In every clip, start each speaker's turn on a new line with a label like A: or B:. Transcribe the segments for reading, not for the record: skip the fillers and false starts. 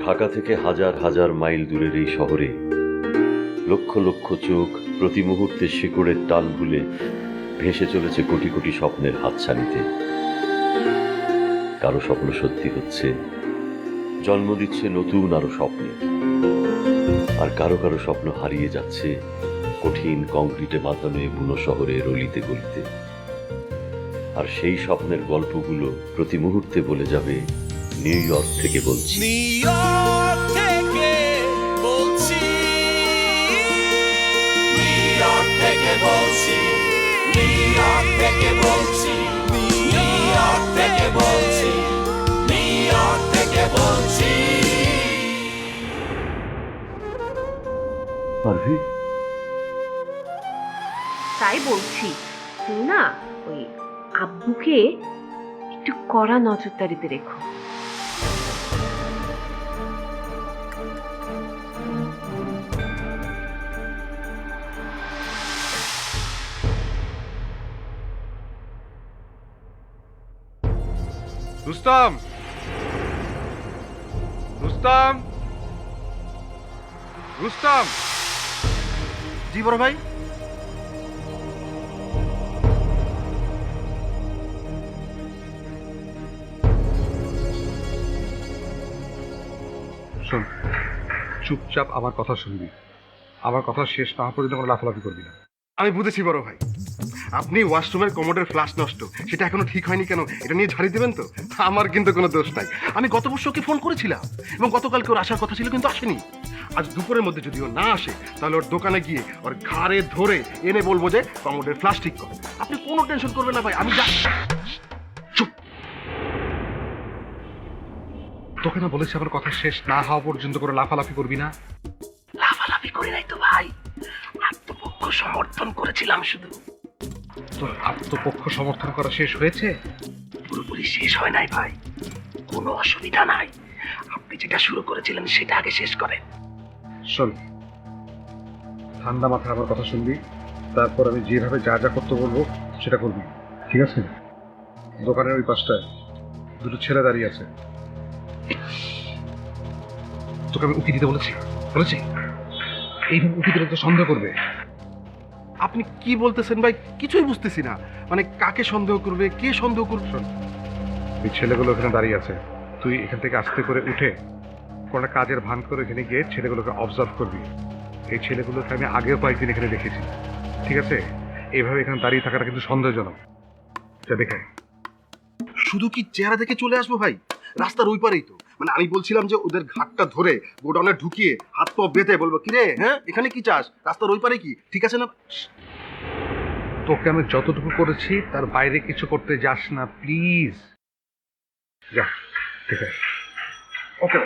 A: ঢাকা থেকে হাজার হাজার মাইল দূরের এই শহরে লক্ষ লক্ষ চোখ প্রতি মুহূর্তে শিকড়ের টান ভুলে ভেসে চলেছে কোটি কোটি স্বপ্নের হাতছানিতে। কারো স্বপ্ন সত্যি হচ্ছে, জন্ম দিচ্ছে নতুন আরো স্বপ্নে, আর কারো কারো স্বপ্ন হারিয়ে যাচ্ছে কঠিন কংক্রিটে বাঁধানো এই বুনো শহরের অলিতে গলিতে। আর সেই স্বপ্নের গল্পগুলো প্রতি মুহূর্তে বলে যাবে নিউ ইয়র্ক থেকে বলছি,
B: নিউইয়র্ক থেকে বলছি, নিউইয়র্ক থেকে বলছি, নিউইয়র্ক থেকে বলছি, নিউইয়র্ক থেকে বলছি, নিউইয়র্ক থেকে বলছি।
A: পারভি,
C: তাই বলছি তুমি না ওই আব্বুকে একটু কড়া নজরদারিতে রেখো।
D: রুস্তম, রুস্তম, রুস্তম। জি বড় ভাই। শোন, চুপচাপ আমার কথা শুনবি। আমার কথা শেষ না হওয়া পর্যন্ত কোনো লাফালাফি করবি না।
E: আমি বুঝেছি বড় ভাই, আপনি ওয়াশরুমের কমোডের ফ্লাশ নষ্ট, সেটা এখনো ঠিক হয়নি কেন, এটা নিয়ে ঝাড়ি দেবেন তো? আমার কিন্তু কোনো দোষ নাই। আমি গত বছর ওকে ফোন করেছিলাম এবং গতকালকে ওর আসার কথা ছিল কিন্তু আসেনি। আজ দুপুরের মধ্যে যদি ও না আসে তাহলে ওর দোকানে গিয়ে ওর ঘাড়ে ধরে এনে বলবো যে কমোডের ফ্লাশ ঠিক কর। আপনি কোনো টেনশন করবেন না ভাই, আমি যা। চুপ।
D: তোকে না বলেছি আমার কথা শেষ না হওয়া পর্যন্ত করে লাফালাফি করবি না।
E: লাফালাফি করি নাই তো ভাই, আত্মপক্ষ সমর্থন করেছিলাম শুধু।
D: তোর আত্মপক্ষ সমর্থন করা শেষ হয়েছে?
E: পুরোপুরি শেষ হয় নাই ভাই, কোনো অসুবিধা নাই। আপনি যেটা শুরু করেছিলেন সেটা আগে শেষ করেন।
D: শোন, ঠান্ডা মাথায় আমার কথা শুনবি, তারপর আমি যেভাবে যা যা করতে বলবো সেটা করবি, ঠিক আছে? দোকানের ওই পাশটায় দুটো ছেলে দাঁড়িয়ে আছে। তোকে আমি উকি দিতে বলেছি বলেছি এইভাবে উকি দিলে তো সন্দেহ করবে।
E: আপনি কি বলতেছেন ভাই, কিছুই বুঝতেছি না। মানে কাকে সন্দেহ করবে, কে সন্দেহ করবে?
D: শোন, এই ছেলেগুলো এখানে দাঁড়িয়ে আছে, তুই এখান থেকে আস্তে করে উঠে কোনো কাজের ভান করে এখানে গিয়ে ছেলেগুলোকে অবজার্ভ করবি। এই ছেলেগুলোকে আমি আগেও কয়েকদিন এখানে দেখেছি, ঠিক আছে? এইভাবে এখানে দাঁড়িয়ে থাকাটা কিন্তু সন্দেহজনক। যা দেখে।
E: শুধু কি চেহারা দেখে চলে আসবো ভাই? রাস্তার ওই পারেই তো। মানে আমি বলছিলাম যে ওদের ঘাটটা ধরে গোডাউনে ঢুকিয়ে হাত পা বেঁধে বলবো, কি রে, হ্যাঁ এখানে কি চাস, রাস্তার ওই পারে কি, ঠিক আছে না?
D: তোকে আমি যতটুকু করেছি তার বাইরে কিছু করতে যাস না প্লিজ। যা, ঠিক আছে? ওকে।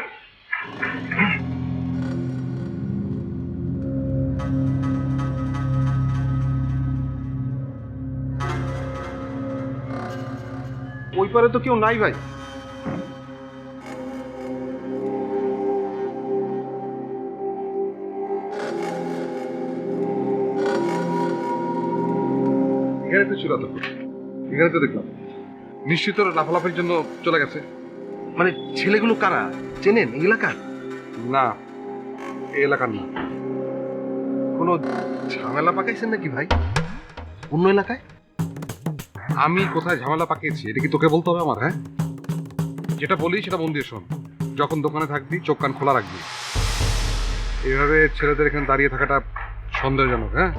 E: ওই পারে তো কেউ নাই ভাই।
D: এখানে তো ছিল, এখানে তো দেখলাম। নিশ্চিত ওরা লাফালাফির জন্য চলে গেছে।
E: মানে ছেলেগুলো কারা, চেনেন এই এলাকার?
D: না, এই এলাকার না।
E: কোনো ঝামেলা পাকাইছেন নাকি ভাই অন্য এলাকায়?
D: আমি কোথায় ঝামেলা পাকিয়েছি এটা কি তোকে বলতে হবে আমার? হ্যাঁ, যেটা বলি সেটা মন দিয়ে শোন। যখন দোকানে থাকবি চোখ কান খোলা রাখবি। এইভাবে ছেলেদের এখানে দাঁড়িয়ে থাকাটা সন্দেহজনক। হ্যাঁ,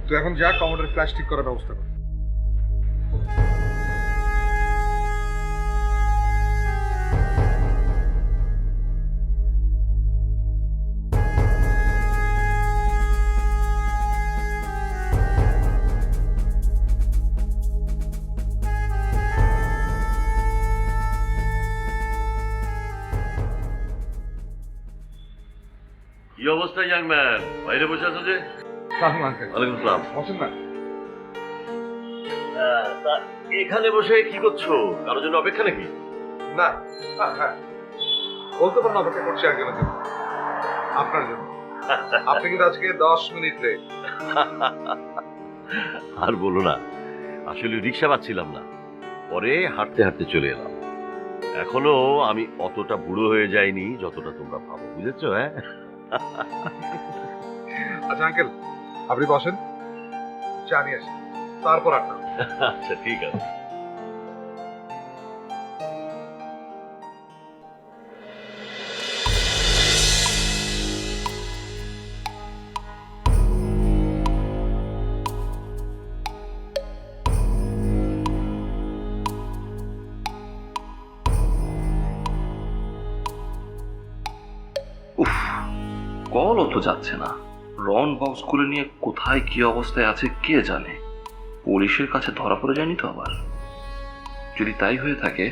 D: তুই এখন যা কমোডের ফ্ল্যাশ ঠিক করার ব্যবস্থা কর।
A: কি অবস্থা ইয়াং ম্যান? বাইরে বসে আছো যে? ওয়ালাইকুম আসসালাম।
D: বসেন না।
A: তা এখানে বসে কি করছো? কারোর জন্য অপেক্ষা নাকি?
D: না, হ্যাঁ বলতে পারেন অপেক্ষা করছি একজনের জন্য, আপনার জন্য। আপনি কিন্তু আজকে 10 মিনিট লেট।
A: আর বলো না, আসলে রিক্সা পাচ্ছিলাম না, পরে হাঁটতে হাঁটতে চলে এলাম। এখনো আমি অতটা বুড়ো হয়ে যাইনি যতটা তোমরা ভাবো, বুঝেছো? হ্যাঁ,
D: আচ্ছা আঙ্কেল, আপনি বসেন, চা নিয়ে আসেন, তারপর আড্ডা।
A: আচ্ছা ঠিক আছে।
F: উফ, কলও তো যাচ্ছে না। রন বক্সগুলো নিয়ে কোথায় কি অবস্থায় আছে কে জানে। পুলিশের কাছে ধরা পড়ে যায়নি তো আবার? যদি তাই হয়ে থাকে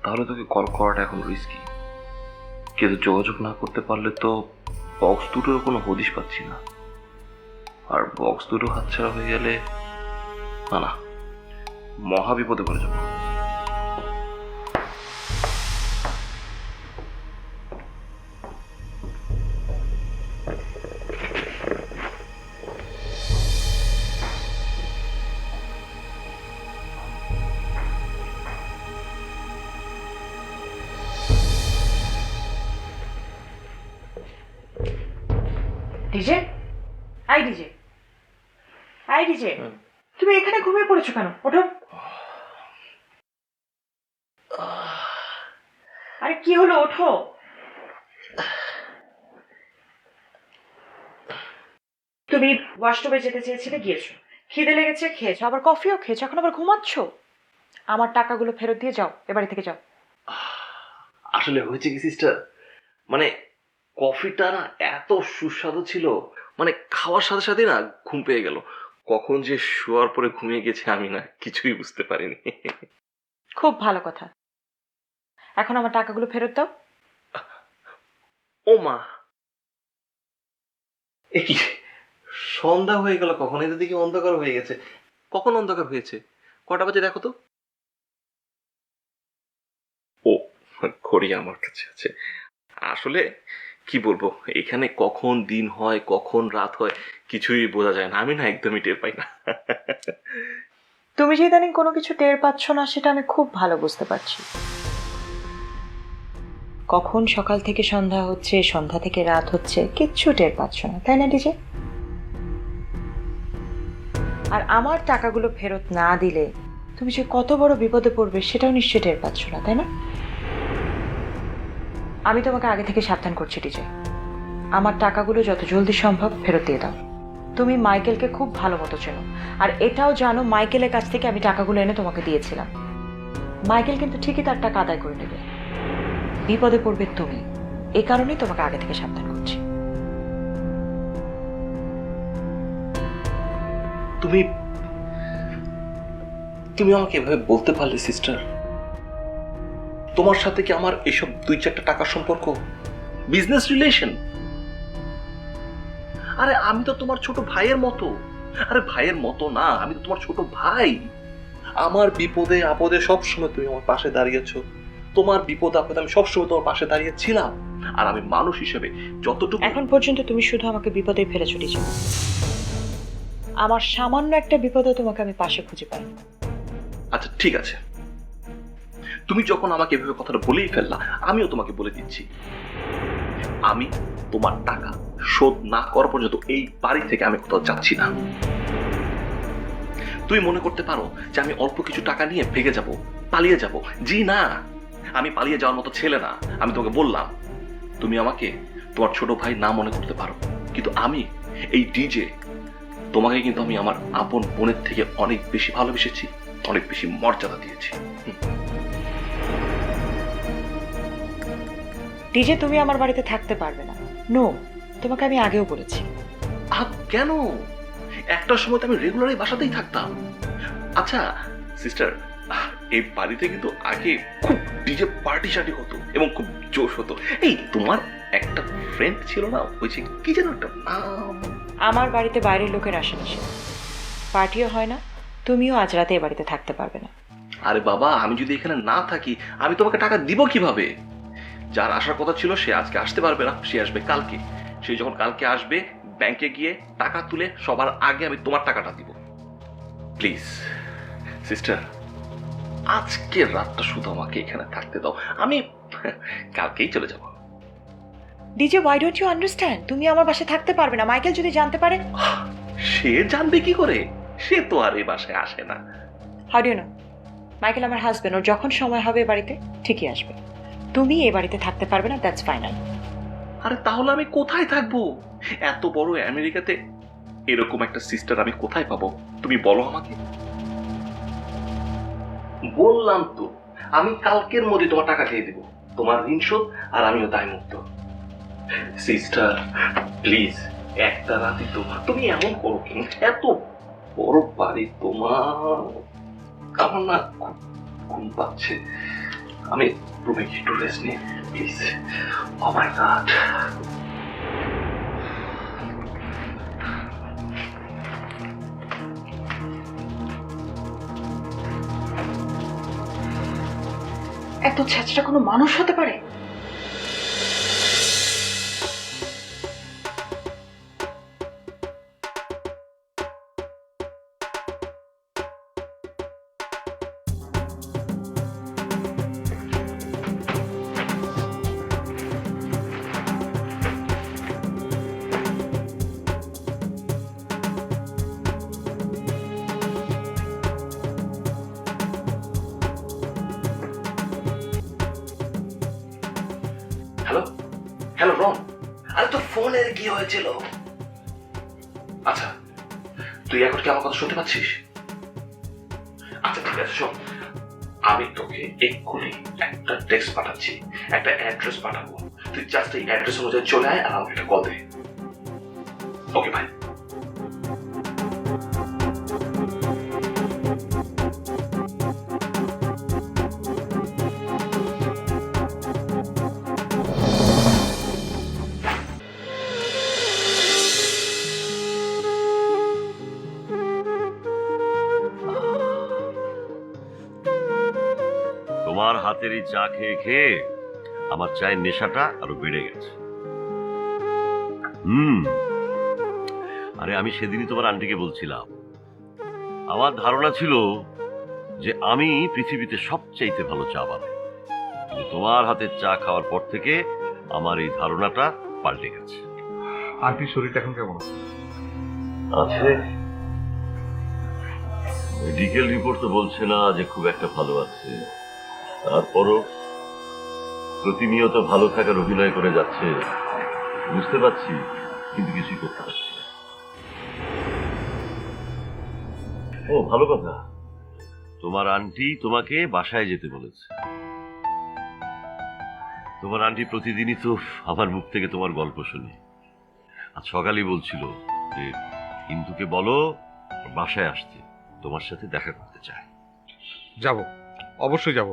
F: তাহলে তোকে কল করাটা এখন রিস্কি। কিন্তু যোগাযোগ না করতে পারলে তো বক্স দুটোর কোনো হদিশ পাচ্ছি না, আর বক্স দুটো হাতছাড়া হয়ে গেলে না না, মহা বিপদে পড়ে যাবো।
G: DJ, I DJ, I DJ, তুমি এখানে ঘুমিয়ে পড়েছো কেন? ওঠো। আরে কি হলো, ওঠো। তুমি ওয়াশরুমে যেতে চেয়েছিলে, গিয়েছো। খিদে লেগেছে, খেয়েছো, আবার কফিও খেয়েছো, এখন আবার ঘুমাচ্ছ। আমার টাকাগুলো ফেরত দিয়ে যাও, এ বাড়ি থেকে যাও।
F: আসলে হয়েছে কি সিস্টার, মানে কফিটা না এত সুস্বাদু ছিল, মানে খাওয়ার সাথে সাথে না ঘুম পেয়ে গেল। কখন যে শোয়ার পরে ঘুমিয়ে গেছে আমি না কিছুই বুঝতে পারিনি।
G: খুব ভালো কথা, এখন আমার টাকাগুলো ফেরত দাও।
F: ও মা, এ কি সন্ধ্যা হয়ে গেল? কখন এদের দিকে অন্ধকার হয়ে গেছে? কখন অন্ধকার হয়েছে? কটা বাজে দেখো তো। ও, ঘড়ি আমার কাছে আছে। আসলে কি বলবো, এখানে কখন দিন হয় কখন রাত হয় কিছুই বোঝা যায় না, আমি না একদমই টের পাই না।
G: তুমি যে ইদানিং কোনো কিছু টের পাচ্ছ না সেটা আমি খুব ভালো বুঝতে পারছি। কখন সকাল থেকে সন্ধ্যা হচ্ছে, সন্ধ্যা থেকে রাত হচ্ছে, কিচ্ছু টের পাচ্ছ না, তাই না ডিজে? আর আমার টাকাগুলো ফেরত না দিলে তুমি যে কত বড় বিপদে পড়বে সেটাও নিশ্চয়ই টের পাচ্ছ না, তাই না? আমি তোমাকে আগে থেকে সাবধান করছি ডিজে, আমার টাকাগুলো যত জলদি সম্ভব ফেরত দিয়ে দাও। তুমি মাইকেলকে খুব ভালো মতো চেনো, আর এটাও জানো মাইকেলের কাছ থেকে আমি টাকাগুলো এনে তোমাকে দিয়েছিলাম। মাইকেল কিন্তু ঠিকই তার টাকা আদায় করে নেবে, বিপদে পড়বে তুমি। এই কারণেই তোমাকে আগে থেকে সাবধান করছি।
F: তুমি তুমি আমাকে এভাবে বলতে পারলে সিস্টার? তোমার সাথে কি আমার এসব 2-4টা টাকার সম্পর্ক? Business relation? আরে আমি তো তোমার ছোট ভাইয়ের মতো। আরে ভাইয়ের মতো না, আমি তো তোমার ছোট ভাই। আমার বিপদে আপদে সবসময় তুমি আমার পাশে দাঁড়িয়েছো। তোমার বিপদ আপদে আমি সবসময় তোমার পাশে দাঁড়িয়েছিলাম। আর আমি মানুষ হিসেবে যতটুকু
G: এখন পর্যন্ত তুমি শুধু আমাকে বিপদে ফেলেছো ডিজে। আমার সামান্য একটা বিপদে তোমাকে আমি পাশে খুঁজে পাই।
F: আচ্ছা ঠিক আছে, তুমি যখন আমাকে এভাবে কথাটা বলেই ফেললা, আমিও তোমাকে বলে দিচ্ছি, আমি তোমার টাকা শোধ না করা পর্যন্ত এই বাড়ি থেকে আমি কোথাও যাচ্ছি না। তুমি মনে করতে পারো যে আমি অল্প কিছু টাকা নিয়ে ভেগে যাব, পালিয়ে যাব। জি না, আমি পালিয়ে যাওয়ার মতো ছেলে না। আমি তোমাকে বললাম, তুমি আমাকে তোমার ছোট ভাই না মনে করতে পারো, কিন্তু আমি এই ডিজে তোমাকে কিন্তু আমি আমার আপন বোনের থেকে অনেক বেশি ভালোবেসেছি, অনেক বেশি মর্যাদা দিয়েছি।
G: ডিজে তুমি আমার বাড়িতে থাকতে পারবে না। নো, তোমাকে আমি আগেও বলেছি।
F: কেন? একটা সময় তো আমি রেগুলার এই বাসাতেই থাকতাম। আচ্ছা সিস্টার, এই বাড়িতে কিন্তু আগে খুব ডিজে পার্টি শার্টি হতো এবং খুব জোশ হতো। এই তোমার একটা ফ্রেন্ড ছিল না, ওই যে কি যেন একটা নাম?
G: আমার বাড়িতে বাইরের লোকের আশেপাশে পার্টিও হয় না, তুমিও আজ রাতে এ বাড়িতে থাকতে পারবে না।
F: আরে বাবা, আমি যদি এখানে না থাকি আমি তোমাকে টাকা দিব কিভাবে? যার আসার কথা ছিল সে আজকে আসতে পারবে না, সে আসবে কালকে। সে যখন কালকে আসবে ব্যাংকে গিয়ে টাকা তুলে সবার আগে আমি তোমার টাকাটা দিব। প্লিজ সিস্টার, আজকের রাতটা শুধু আমাকে এখানে থাকতে দাও, আমি কালকেই চলে যাব।
G: DJ, why don't you understand? তুমি আমার বাসায় থাকতে পারবে না। মাইকেল যদি জানতে পারে।
F: সে জানবে কি করে? সে তো আর এই বাসায় আসে না।
G: How do you know? Michael আমার হাজবেন্ড, ওর যখন সময় হবে এ বাড়িতে ঠিকই আসবে। তুমি এই বাড়িতে থাকতে পারবে না, দ্যাটস ফাইনাল।
F: আরে তাহলে আমি কোথায় থাকবো? এত বড় আমেরিকাতে এরকম একটা সিস্টার আমি কোথায় পাবো? তুমি বলো আমাকে। বললাম তো, আমি কালকের মধ্যে তোমার টাকা খেয়ে দেবো, তোমার ঋণ শোধ, আর আমিও দায় মুক্ত। সিস্টার প্লিজ, একটা রাতে তোমার, তুমি এমন করো কেন? এত বড় বাড়ি তোমার, আমার না ঘুম পাচ্ছে, আমি রুমে একটু রেস্ট নিই প্লিজ। O my god.
G: এত ছেঁচড়া কোনো মানুষ হতে পারে?
F: হ্যালো হ্যালো রন, আরে তোর ফোনের কি হয়েছিল? আচ্ছা, তুই এখন কি আমার কথা শুনতে পাচ্ছিস? আচ্ছা ঠিক আছে, শোন, আমি তোকে এক্ষুনি একটা টেক্সট পাঠাচ্ছি, একটা অ্যাড্রেস পাঠাবো, তুই জাস্ট এই অ্যাড্রেস অনুযায়ী চলে আয় আর আমাকে একটা কল দে। ওকে ভাই।
A: তোমার হাতের এই চা খেয়ে খেয়ে আমার চায়ের নেশাটা আরো বেড়ে গেছে। আরে আমি সেদিনই তোমার আন্টিকে বলছিলাম, আমার ধারণা ছিল যে আমি পৃথিবীতে সবচাইতে ভালো চা বানাই, কিন্তু তোমার হাতের চা খাওয়ার পর থেকে আমার এই ধারণাটা পাল্টে গেছে।
D: আন্টির শরীরটা এখন কেমন আছে?
A: আছে, মেডিকেল রিপোর্ট তো বলছে না যে খুব একটা ভালো আছে, তারপরও প্রতিনিয়ত ভালো থাকার অভিনয় করে যাচ্ছে। বুঝতে পারছি, কিন্তু কিছুই করতে পারছি না। ও ভালো কথা, তোমার আন্টি তোমাকে বাসায় যেতে বলেছে। তোমার আন্টি প্রতিদিনই তো আমার মুখ থেকে তোমার গল্প শুনে। আজ সকালেই বলছিল যে ইন্দুকে বলো বাসায় আসতে, তোমার সাথে দেখা করতে চায়।
D: যাব, অবশ্যই যাব।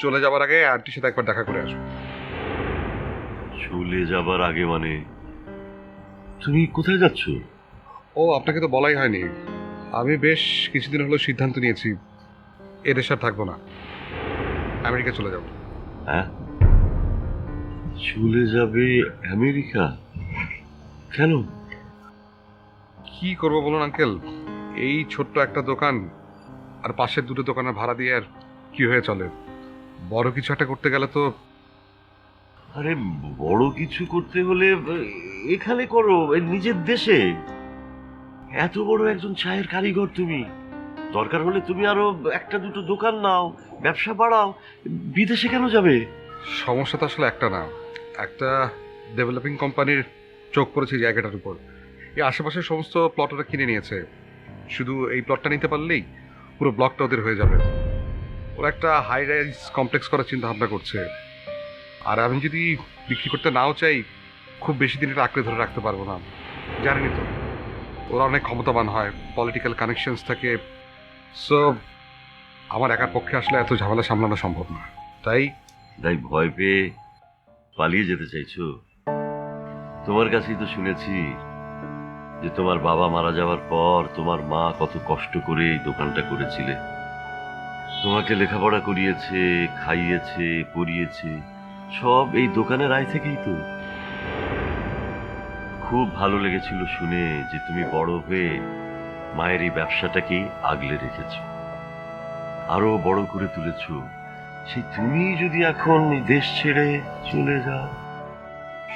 D: চলে যাবার আগে আন্টির সাথে একবার দেখা করে আসবো।
A: চলে যাবার আগে মানে? তুমি কোথায় যাচ্ছ?
D: ও, আপনাকে তো বলাই হয়নি, আমি বেশ কিছুদিন হলো সিদ্ধান্ত নিয়েছি এদেশে আর থাকবো না, আমেরিকা চলে যাব।
A: হ্যাঁ, চলে যাবে আমেরিকা? কেন?
D: কি করবো বলুন আঙ্কেল, এই ছোট্ট একটা দোকান আর পাশের দুটো দোকানের ভাড়া দিয়ে আর কি হয়ে চলে? বড় কিছু একটা করতে গেলে তো।
A: আরে বড় কিছু করতে হলে এখানে করো, নিজের দেশে। এত বড় একজন চায়ের কারিগর তুমি, দরকার হলে তুমি আরো একটা দুটো দোকান নাও, ব্যবসা বাড়াও। বিদেশে কেন যাবে?
D: সমস্যা তো আসলে একটা না, একটা ডেভেলপিং কোম্পানির চোখ পড়েছে এই জায়গাটার উপর। এই আশেপাশের সমস্ত প্লট ওরা কিনে নিয়েছে, শুধু এই প্লটটা নিতে পারলেই পুরো ব্লকটা ওদের হয়ে যাবে। ওরা একটা হাই রাইজ কমপ্লেক্স করার চিন্তা ভাবনা করছে, আর আমি যদি বিক্রি করতে নাও চাই, খুব বেশি দিন এটা আঁকড়ে ধরে রাখতে পারবো না। জানেনই তো, ওরা অনেক ক্ষমতাবান হয়, পলিটিক্যাল কানেকশনস থাকে। সো আমার একার পক্ষে আসলে এত ঝামেলা সামলানো সম্ভব না। তাই
A: ভয় পেয়ে পালিয়ে যেতে চাইছো? তোমার কাছেই তো শুনেছি যে তোমার বাবা মারা যাওয়ার পর তোমার মা কত কষ্ট করে এই দোকানটা করেছিলে। তোমাকে লেখাপড়া করিয়েছে, খাইয়েছে, পরিয়েছে, সব এই দোকানের আয় থেকেই তো। খুব ভালো লেগেছিল শুনে যে তুমি বড় হয়ে মায়ের এই ব্যবসাটাকেই আগলে রেখেছ। আরো বড় করে তুলেছ, সেই তুমি যদি এখন এই দেশ ছেড়ে চলে যাও।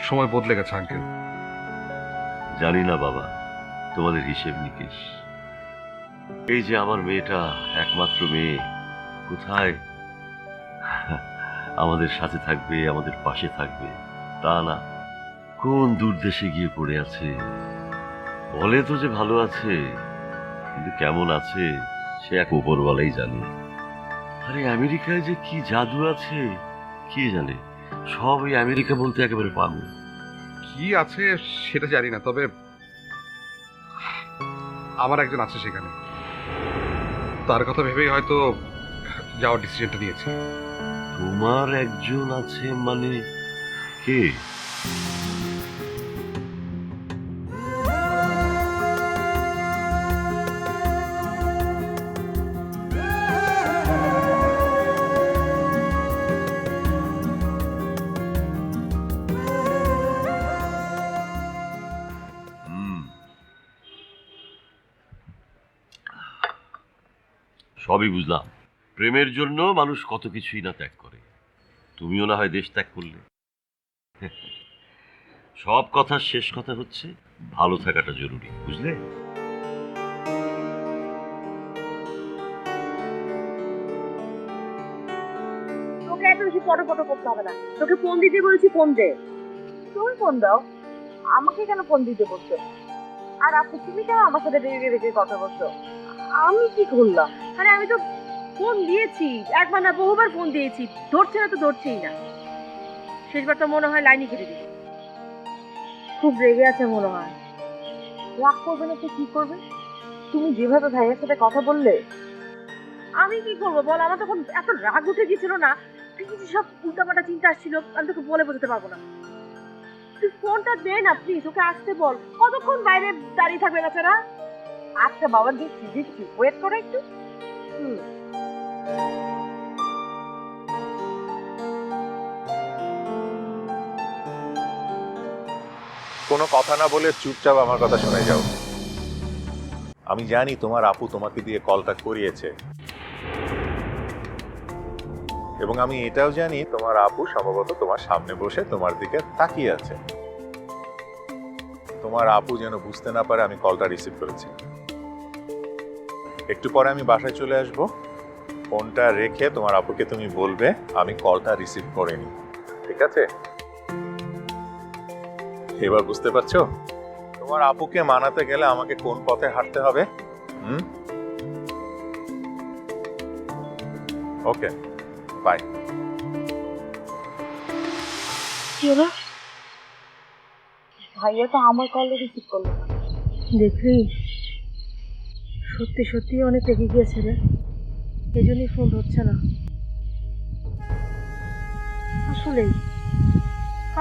D: সময় বদলে গেছে আঙ্কেল।
A: জানি না বাবা তোমাদের হিসেব নিকেশ। এই যে আমার মেয়েটা, একমাত্র মেয়ে, কোথায় আমাদের সাথে থাকবে, আমাদের পাশে থাকবে তা না, কোন দূর দেশে গিয়ে পড়ে আছে। বলে তো যে ভালো আছে, কিন্তু কেমন আছে সে এক উপরওয়ালাই জানে। আরে আমেরিকায় যে কি জাদু আছে কে জানে, সব ওই আমেরিকা বলতে একেবারে পাগল।
D: কি আছে সেটা জানি না, তবে আমার একজন আছে সেখানে, তার কথা ভেবেই হয়তো যাওয়ার ডিসিশনটা নিয়েছি।
A: তোমার একজন আছে মানে কে? সবই বুঝলাম, প্রেমের জন্য মানুষ কত কিছুই না ত্যাগ করে। তুমিও না হয় দেশ ত্যাগ করলে। সব কথার শেষ কথা হচ্ছে ভালো থাকাটা জরুরি, বুঝলে?
C: তোকে এত বেশি ফটো করতে হবে না, তোকে ফোন দিতে বলেছি, ফোন দে। তুমি ফোন দাও। আমাকে কেন ফোন দিতে বলছো? আর আপু তুমি কেন আমার সাথে রেগে রেগে কথা বলছো? আমি কি করলাম? আরে আমি তো ফোন দিয়েছি, একবার না বহুবার ফোন দিয়েছি, ধরছে না তো ধরছেই না। শেষবার তো মনে হয় লাইনই কেটে দিল। খুব রেগে আছে মনে হয়। রাগ করবে না তো কি করবে? তুমি যেভাবে ভাইয়ের সাথে কথা বললে, আমি কি করবো বল? আমার তখন এত রাগ উঠে গেছিল না, সব উল্টাপাল্টা চিন্তা আসছিল, আমি তোকে বলে বোঝাতে পারবো না। তুই ফোনটা দে না প্লিজ, ওকে আসতে বল। কতক্ষণ বাইরে দাঁড়িয়ে থাকবে বেচারা? আচ্ছা বাবা, দিচ্ছি দিচ্ছি, ওয়েট করো একটু।
H: কোনো কথা না বলে চুপচাপ আমার কথা শুনে যাও। আমি জানি তোমার আপু তোমাকে দিয়ে কলটা করিয়েছে, এবং আমি এটাও জানি তোমার আপু সম্ভবত তোমার সামনে বসে তোমার দিকে তাকিয়ে আছে। তোমার আপু যেন বুঝতে না পারে আমি কলটা রিসিভ করেছি। একটু পরে আমি বাসায় চলে আসব, ফোনটা রেখে তোমার আপুকে তুমি বলবে আমি কলটা রিসিভ করিনি, ঠিক আছে? এবার বুঝতে পারছো তোমার আপুকে মানাতে গেলে আমাকে কোন পথে হাঁটতে হবে? ওকে, বাই।
C: ভাইয়া তো আমার কল রিসিভ করলো না। দেখলি, সত্যি সত্যি অনেক রেগে গিয়েছে রে, এই জন্যই ফোন ধরছে না। আসলেই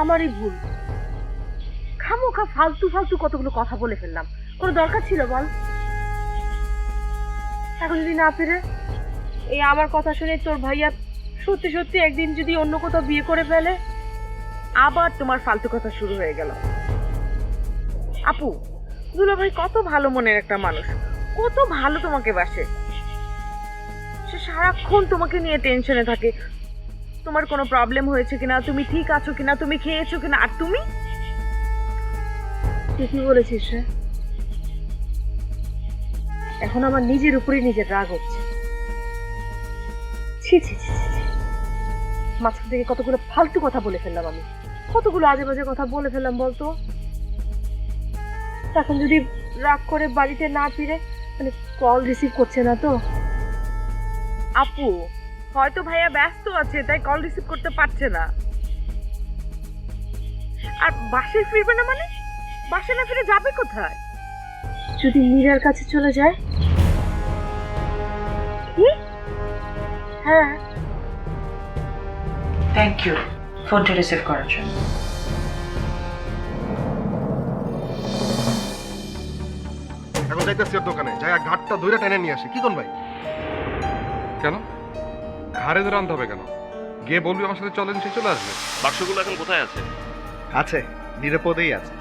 C: আমারই ভুল, খামোখা ফালতু ফালতু কতগুলো কথা বলে ফেললাম। কোনো দরকার ছিল বল? এখন যদি না ফিরে, এই আমার কথা শুনে তোর ভাইয়া সত্যি সত্যি একদিন যদি অন্য কোথাও বিয়ে করে ফেলে, আবার তোমার ফালতু কথা শুরু হয়ে গেল। আপু, দুলাভাই কত ভালো মনের একটা মানুষ, কত ভালো তোমাকে বাসে। সে সারাক্ষণ তোমাকে নিয়ে টেনশনে থাকে, তোমার কোনো প্রবলেম হয়েছে কিনা, তুমি ঠিক আছো কিনা, তুমি খেয়েছো কিনা। আর তুমি ঠিকই বলেছিস রে, এখন আমার নিজের উপরে নিজের রাগ হচ্ছে। ছি ছি ছি ছি, মাঝখান থেকে কতগুলো ফালতু কথা বলে ফেললাম আমি, কতগুলো আজে বাজে কথা বলে ফেললাম বলতো। এখন যদি রাগ করে বাড়িতে না ফিরে, মানে কল রিসিভ করছে না তো। আপু, হয়তো ভাইয়া ব্যস্ত আছে তাই কল রিসিভ করতে পারছে না। আর বাসায় ফিরবে না মানে? বাসায় না ফিরে যাবে কোথায়? যদি মীরার কাছে চলে যায়? কি? হ্যাঁ।
G: থ্যাংক ইউ ফোনটা রিসিভ করার জন্য।
E: এখন যাইতেছি ওর দোকানে, যাই ঘাটটা ধরে টেনে নিয়ে আসি। কি কোন ভাই?
D: কেন ঘাড়ে ধরে আনতে হবে কেন? গিয়ে বলবি আমার সাথে চলেন, সে চলে আসবে।
A: বাক্সগুলো এখন কোথায় আছে?
I: আছে, নিরাপদেই আছে।